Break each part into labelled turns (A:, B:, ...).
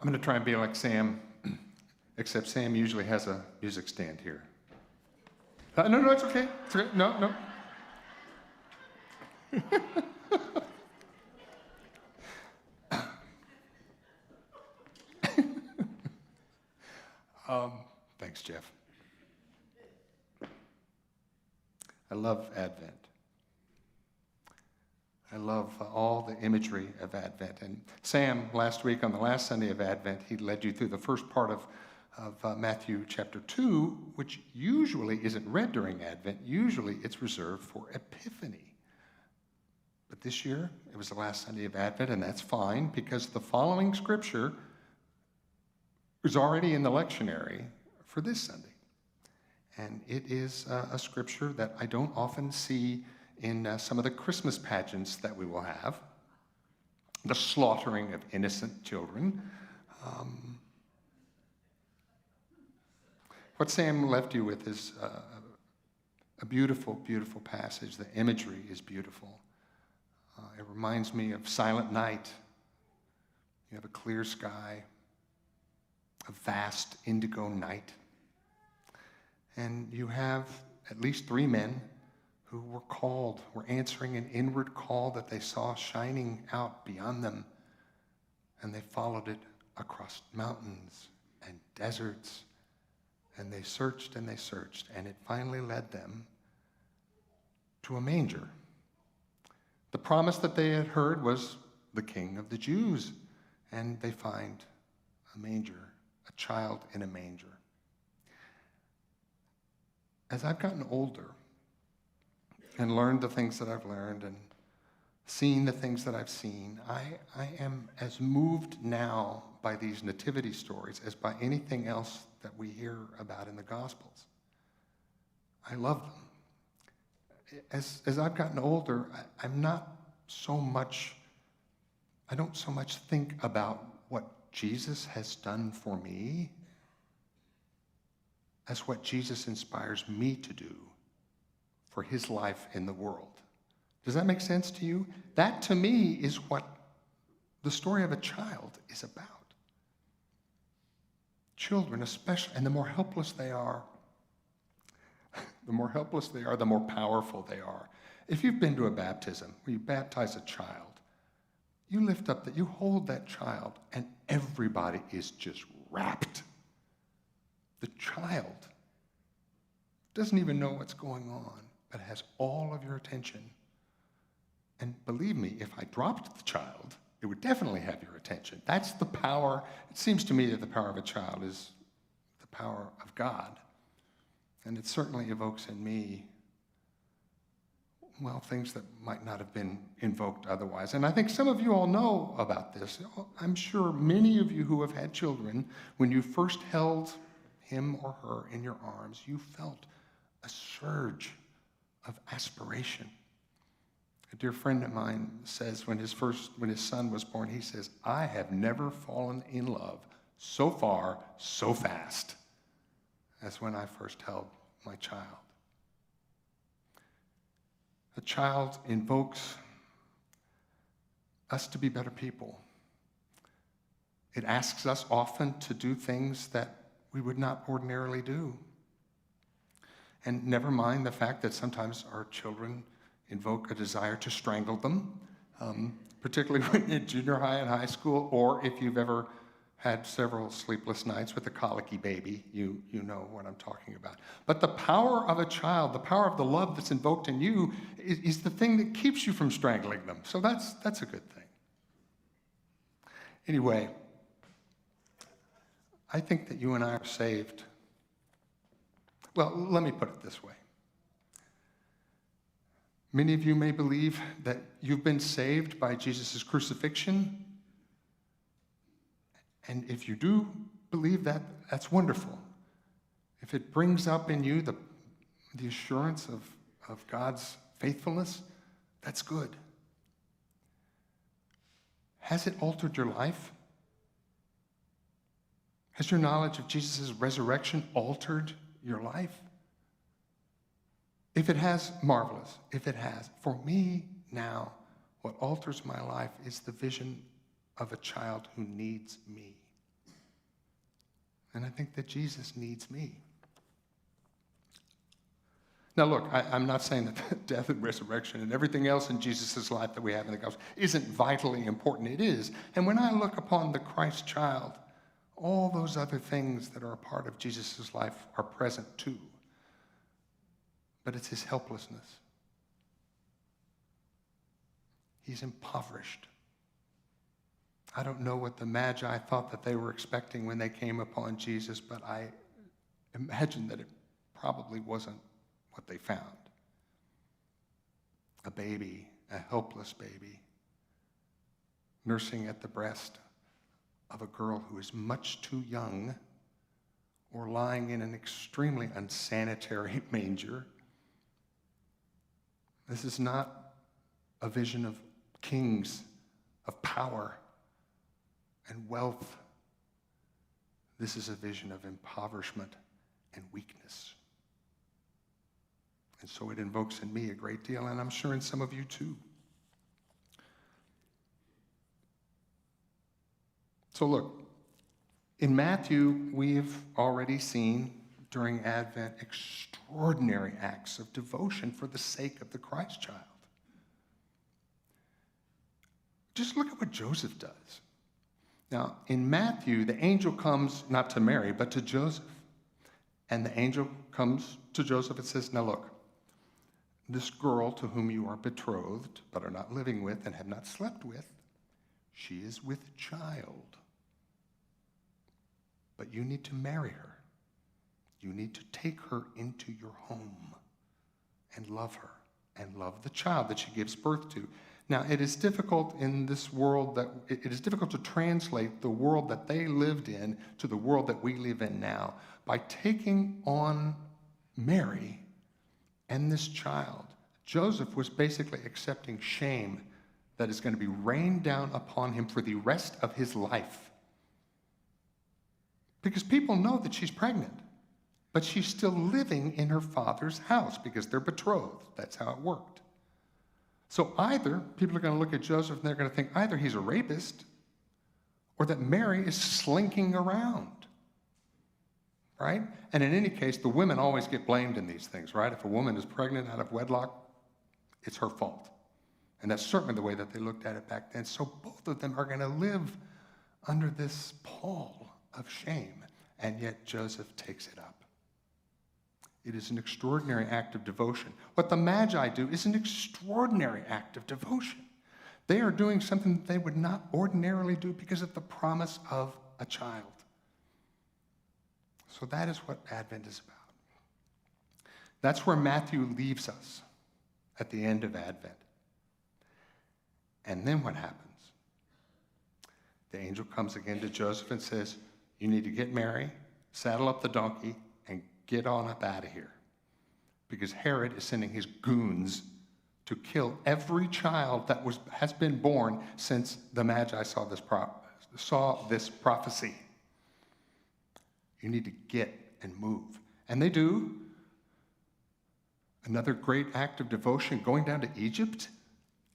A: I'm going to try and be like Sam, except Sam usually has a music stand here. No, it's okay. It's okay. No. Thanks, Jeff. I love Advent. I love all the imagery of Advent. And Sam, last week on the last Sunday of Advent, he led you through the first part of Matthew chapter 2, which usually isn't read during Advent. Usually it's reserved for Epiphany. But this year, it was the last Sunday of Advent, and that's fine because the following scripture is already in the lectionary for this Sunday. And it is a scripture that I don't often see in some of the Christmas pageants that we will have. The slaughtering of innocent children. What Sam left you with is a beautiful, beautiful passage. The imagery is beautiful. It reminds me of Silent Night. You have a clear sky, a vast indigo night. And you have at least 3 men who were answering an inward call that they saw shining out beyond them. And they followed it across mountains and deserts. And they searched, and it finally led them to a manger. The promise that they had heard was the King of the Jews. And they find a manger, a child in a manger. As I've gotten older and learned the things that I've learned and seen the things that I've seen, I am as moved now by these nativity stories as by anything else that we hear about in the Gospels. I love them. As I've gotten older, I don't so much think about what Jesus has done for me as what Jesus inspires me to do for his life in the world. Does that make sense to you? That, to me, is what the story of a child is about. Children especially, and the more helpless they are, the more powerful they are. If you've been to a baptism where you baptize a child, you lift up you hold that child, and everybody is just rapt. The child doesn't even know what's going on, but has all of your attention. And believe me, if I dropped the child, it would definitely have your attention. That's the power. It seems to me that the power of a child is the power of God. And it certainly evokes in me, things that might not have been invoked otherwise. And I think some of you all know about this. I'm sure many of you who have had children, when you first held him or her in your arms, you felt a surge of aspiration. A dear friend of mine says when his son was born, he says, "I have never fallen in love so far, so fast as when I first held my child." A child invokes us to be better people. It asks us often to do things that we would not ordinarily do. And never mind the fact that sometimes our children invoke a desire to strangle them, particularly when in junior high and high school, or if you've ever had several sleepless nights with a colicky baby, you know what I'm talking about. But the power of a child, the power of the love that's invoked in you is the thing that keeps you from strangling them. So that's a good thing. Anyway, I think that you and I are saved. Well, let me put it this way. Many of you may believe that you've been saved by Jesus' crucifixion. And if you do believe that, that's wonderful. If it brings up in you the assurance of God's faithfulness, that's good. Has it altered your life? Has your knowledge of Jesus' resurrection altered your life? If it has, marvelous. If it has, for me now, what alters my life is the vision of a child who needs me. And I think that Jesus needs me. Now look, I'm not saying that death and resurrection and everything else in Jesus' life that we have in the gospel isn't vitally important. It is. And when I look upon the Christ child, all those other things that are a part of Jesus' life are present too. But it's his helplessness. He's impoverished. I don't know what the Magi thought that they were expecting when they came upon Jesus, but I imagine that it probably wasn't what they found. A baby, a helpless baby, nursing at the breast of a girl who is much too young or lying in an extremely unsanitary manger. This is not a vision of kings, of power and wealth. This is a vision of impoverishment and weakness. And so it invokes in me a great deal, and I'm sure in some of you too. So look, in Matthew, we've already seen during Advent extraordinary acts of devotion for the sake of the Christ child. Just look at what Joseph does. Now, in Matthew, the angel comes not to Mary, but to Joseph. And the angel comes to Joseph and says, now look, this girl to whom you are betrothed, but are not living with and have not slept with, she is with child. But you need to marry her. You need to take her into your home and love her and love the child that she gives birth to. Now, it is difficult in this world that it is difficult to translate the world that they lived in to the world that we live in now. By taking on Mary and this child, Joseph was basically accepting shame that is going to be rained down upon him for the rest of his life. Because people know that she's pregnant, but she's still living in her father's house because they're betrothed. That's how it worked. So either people are going to look at Joseph and they're going to think either he's a rapist or that Mary is slinking around, right? And in any case, the women always get blamed in these things, right? If a woman is pregnant out of wedlock, it's her fault. And that's certainly the way that they looked at it back then. So both of them are going to live under this pall of shame, and yet Joseph takes it up. It is an extraordinary act of devotion. What the Magi do is an extraordinary act of devotion. They are doing something that they would not ordinarily do because of the promise of a child. So that is what Advent is about. That's where Matthew leaves us at the end of Advent. And then what happens? The angel comes again to Joseph and says, you need to get Mary, saddle up the donkey, and get on up out of here. Because Herod is sending his goons to kill every child that has been born since the Magi saw this prophecy. You need to get and move. And they do. Another great act of devotion, going down to Egypt.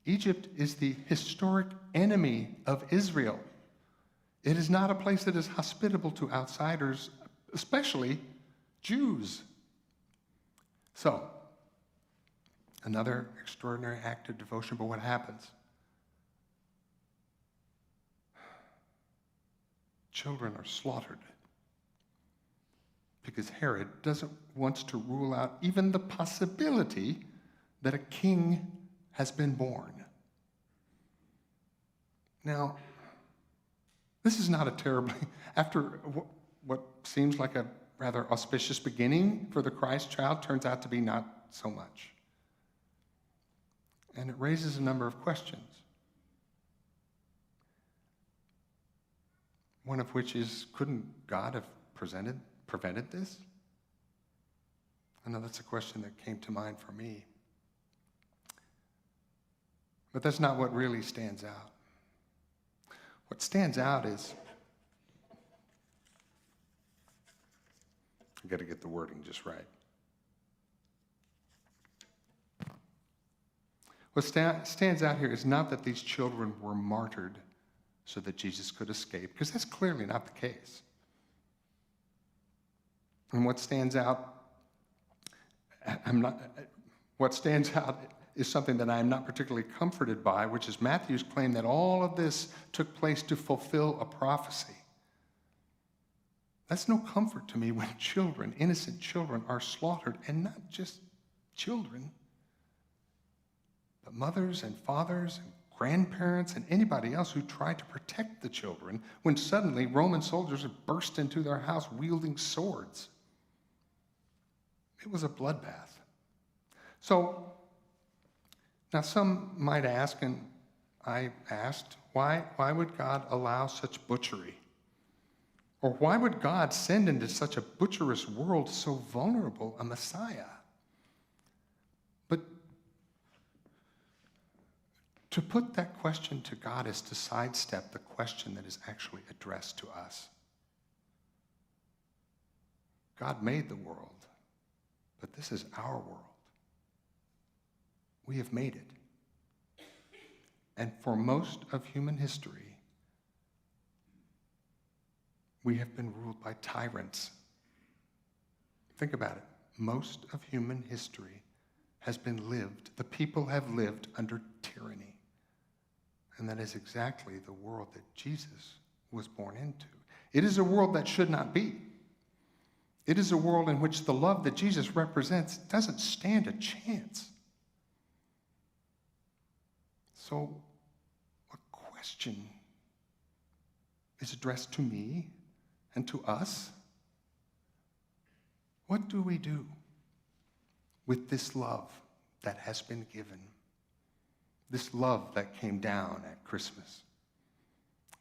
A: Egypt is the historic enemy of Israel. It is not a place that is hospitable to outsiders, especially Jews. So, another extraordinary act of devotion, but what happens? Children are slaughtered because Herod wants to rule out even the possibility that a king has been born. Now, this is not a terribly, after what seems like a rather auspicious beginning for the Christ child, turns out to be not so much. And it raises a number of questions. One of which is, couldn't God have prevented this? I know that's a question that came to mind for me. But that's not what really stands out. What stands out is, I've got to get the wording just right. What stands out here is not that these children were martyred so that Jesus could escape, because that's clearly not the case. And what stands out is something that I am not particularly comforted by, which is Matthew's claim that all of this took place to fulfill a prophecy. That's no comfort to me when children, innocent children, are slaughtered, and not just children, but mothers and fathers and grandparents and anybody else who tried to protect the children when suddenly Roman soldiers burst into their house wielding swords. It was a bloodbath. So, now some might ask, and I asked, why would God allow such butchery? Or why would God send into such a butcherous world so vulnerable a Messiah? But to put that question to God is to sidestep the question that is actually addressed to us. God made the world, but this is our world. We have made it. And for most of human history, we have been ruled by tyrants. Think about it. Most of human history has been lived, the people have lived under tyranny. And that is exactly the world that Jesus was born into. It is a world that should not be. It is a world in which the love that Jesus represents doesn't stand a chance. So, a question is addressed to me and to us. What do we do with this love that has been given? This love that came down at Christmas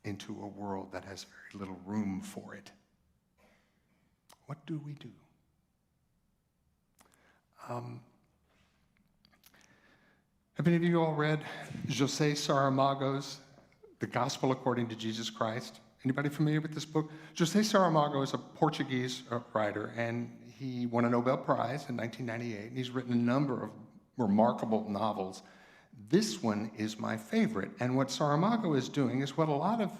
A: into a world that has very little room for it. What do we do? Have any of you all read José Saramago's The Gospel According to Jesus Christ? Anybody familiar with this book? José Saramago is a Portuguese writer, and he won a Nobel Prize in 1998, and he's written a number of remarkable novels. This one is my favorite, and what Saramago is doing is what a lot of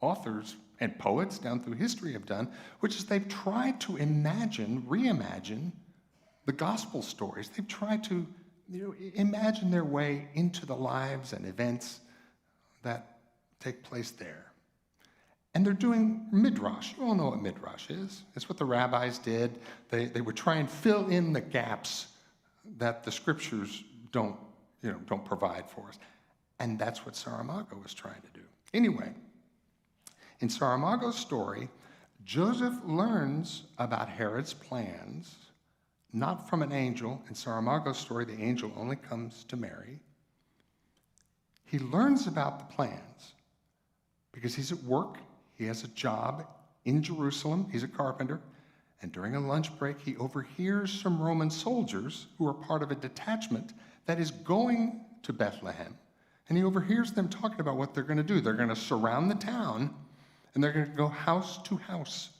A: authors and poets down through history have done, which is they've tried to reimagine the gospel stories. They've tried to imagine their way into the lives and events that take place there. And they're doing midrash. You all know what midrash is. It's what the rabbis did. They would try and fill in the gaps that the scriptures don't provide for us. And that's what Saramago was trying to do. Anyway, in Saramago's story, Joseph learns about Herod's plans, not from an angel. In Saramago's story, the angel only comes to Mary. He learns about the plans because he's at work. He has a job in Jerusalem. He's a carpenter. And during a lunch break, he overhears some Roman soldiers who are part of a detachment that is going to Bethlehem. And he overhears them talking about what they're going to do. They're going to surround the town, and they're going to go house to house.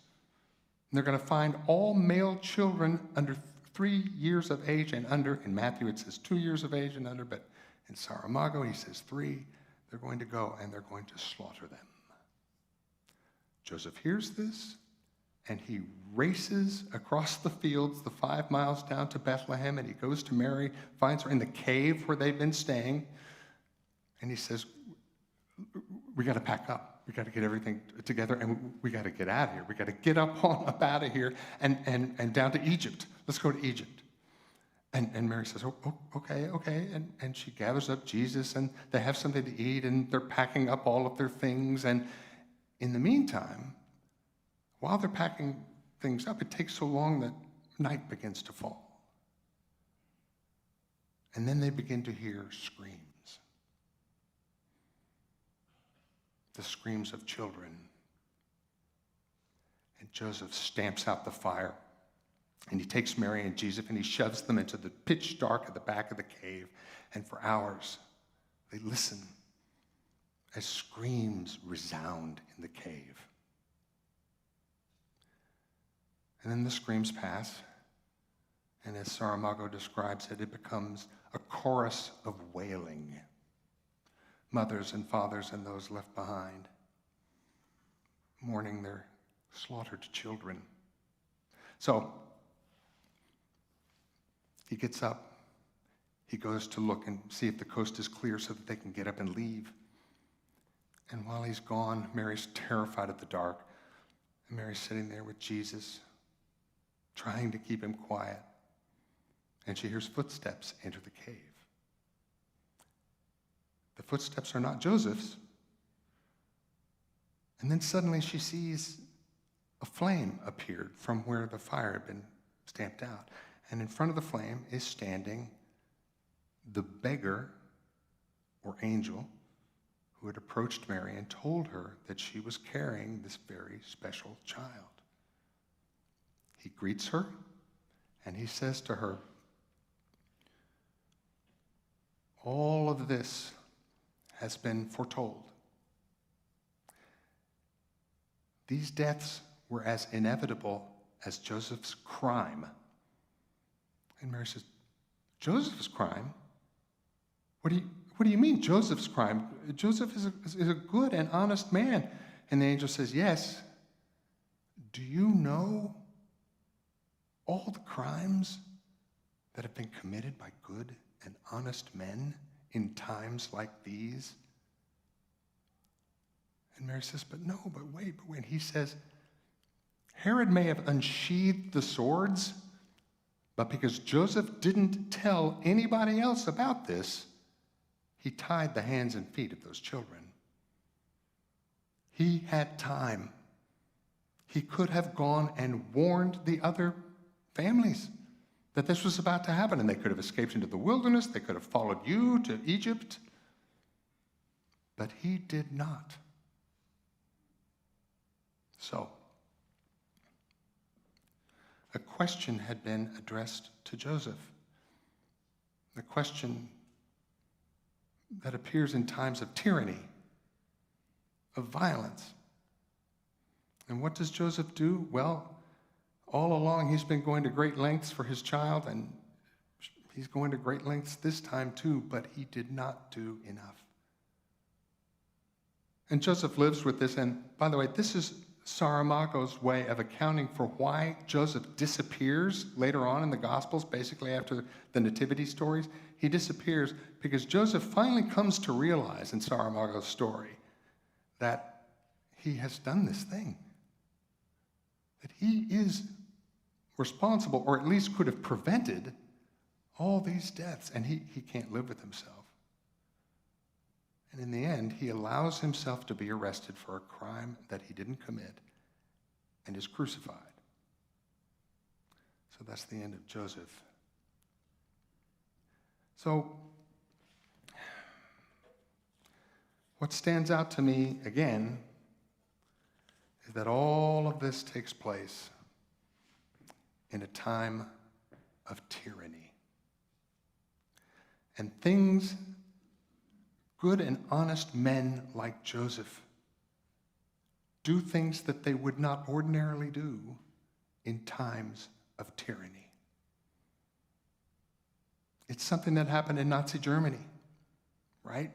A: And they're going to find all male children under 3 years of age and under. In Matthew, it says 2 years of age and under, but in Saramago, he says 3. They're going to go, and they're going to slaughter them. Joseph hears this, and he races across the fields, the 5 miles down to Bethlehem, and he goes to Mary, finds her in the cave where they've been staying, and he says, we got to pack up. We got to get everything together, and we got to get out of here. We got to get up out of here and down to Egypt. Let's go to Egypt. And Mary says, okay. And she gathers up Jesus, and they have something to eat, and they're packing up all of their things. And in the meantime, while they're packing things up, it takes so long that night begins to fall. And then they begin to hear screams. The screams of children. And Joseph stamps out the fire. And he takes Mary and Jesus and he shoves them into the pitch dark at the back of the cave. And for hours, they listen as screams resound in the cave. And then the screams pass. And as Saramago describes it, it becomes a chorus of wailing. Mothers and fathers and those left behind, mourning their slaughtered children. So he gets up. He goes to look and see if the coast is clear so that they can get up and leave. And while he's gone, Mary's terrified of the dark. And Mary's sitting there with Jesus, trying to keep him quiet. And she hears footsteps enter the cave. The footsteps are not Joseph's. And then suddenly she sees a flame appeared from where the fire had been stamped out. And in front of the flame is standing the beggar or angel who had approached Mary and told her that she was carrying this very special child. He greets her and he says to her, all of this has been foretold. These deaths were as inevitable as Joseph's crime. And Mary says, Joseph's crime? What do you mean, Joseph's crime? Joseph is a good and honest man. And the angel says, yes. Do you know all the crimes that have been committed by good and honest men in times like these? And Mary says, but wait. He says, Herod may have unsheathed the swords, but because Joseph didn't tell anybody else about this, he tied the hands and feet of those children. He had time. He could have gone and warned the other families that this was about to happen, and they could have escaped into the wilderness. They could have followed you to Egypt. But he did not. So, a question had been addressed to Joseph. The question that appears in times of tyranny, of violence. And what does Joseph do? Well, all along he's been going to great lengths for his child, and he's going to great lengths this time too, but he did not do enough. And Joseph lives with this, and by the way, this is Saramago's way of accounting for why Joseph disappears later on in the Gospels, basically after the nativity stories. He disappears because Joseph finally comes to realize in Saramago's story that he has done this thing, that he is responsible, or at least could have prevented all these deaths, and he can't live with himself. And in the end, he allows himself to be arrested for a crime that he didn't commit and is crucified. So that's the end of Joseph. So, what stands out to me, again, is that all of this takes place in a time of tyranny. And things good and honest men like Joseph do things that they would not ordinarily do in times of tyranny. It's something that happened in Nazi Germany, right?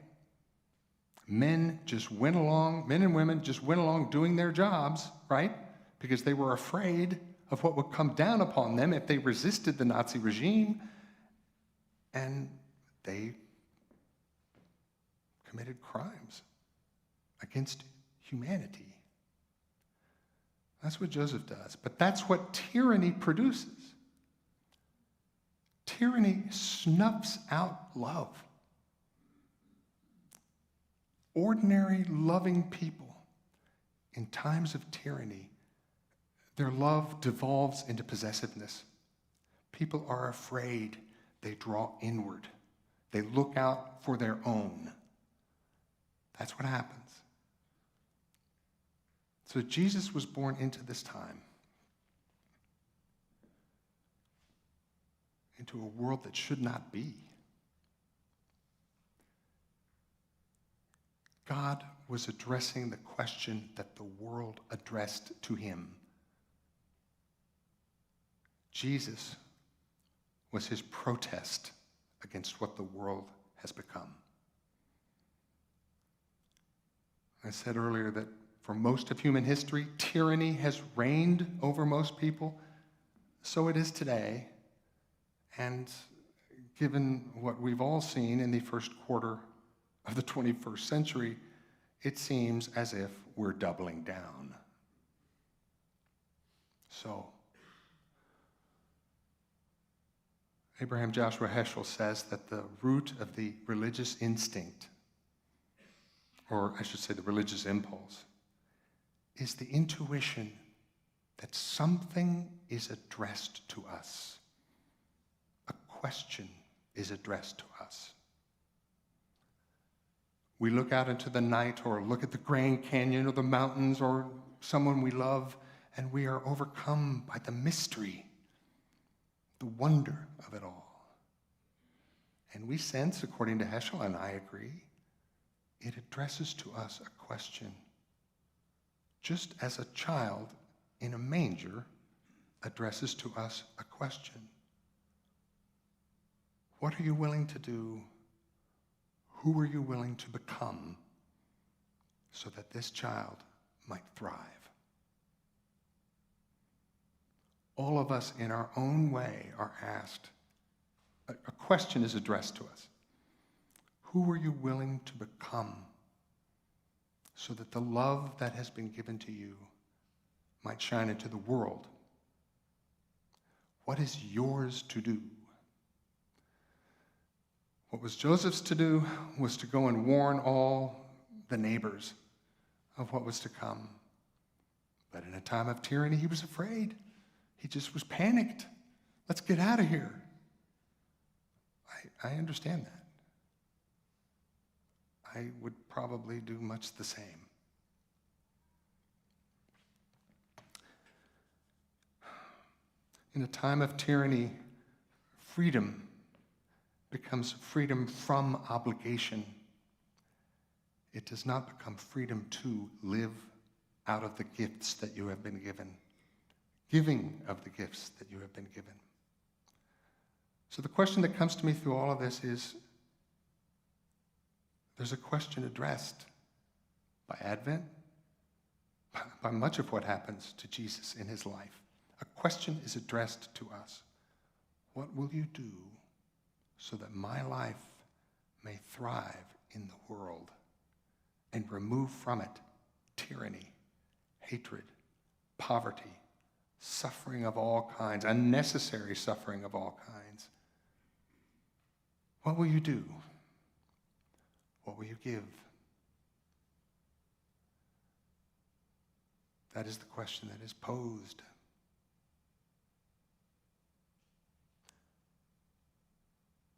A: Men and women just went along doing their jobs, right? Because they were afraid of what would come down upon them if they resisted the Nazi regime. And they committed crimes against humanity. That's what Joseph does. But that's what tyranny produces. Tyranny snuffs out love. Ordinary, loving people, in times of tyranny, their love devolves into possessiveness. People are afraid. They draw inward. They look out for their own. That's what happens. So Jesus was born into this time, into a world that should not be. God was addressing the question that the world addressed to him. Jesus was his protest against what the world has become. I said earlier that for most of human history, tyranny has reigned over most people. So it is today, and given what we've all seen in the first quarter of the 21st century, it seems as if we're doubling down. So, Abraham Joshua Heschel says that the root of the religious instinct, or I should say the religious impulse, is the intuition that something is addressed to us. A question is addressed to us. We look out into the night or look at the Grand Canyon or the mountains or someone we love, and we are overcome by the mystery, the wonder of it all. And we sense, according to Heschel, and I agree, it addresses to us a question. Just as a child in a manger addresses to us a question. What are you willing to do? Who are you willing to become so that this child might thrive? All of us in our own way are asked, a question is addressed to us. Who are you willing to become so that the love that has been given to you might shine into the world? What is yours to do? What was Joseph's to do was to go and warn all the neighbors of what was to come. But in a time of tyranny, he was afraid. He just was panicked. Let's get out of here. I understand that. I would probably do much the same. In a time of tyranny, freedom becomes freedom from obligation. It does not become freedom to live out of the gifts that you have been given, giving of the gifts that you have been given. So the question that comes to me through all of this is, there's a question addressed by Advent, by much of what happens to Jesus in his life. A question is addressed to us. What will you do so that my life may thrive in the world and remove from it tyranny, hatred, poverty, suffering of all kinds, unnecessary suffering of all kinds? What will you do? What will you give? That is the question that is posed.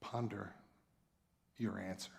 A: Ponder your answer.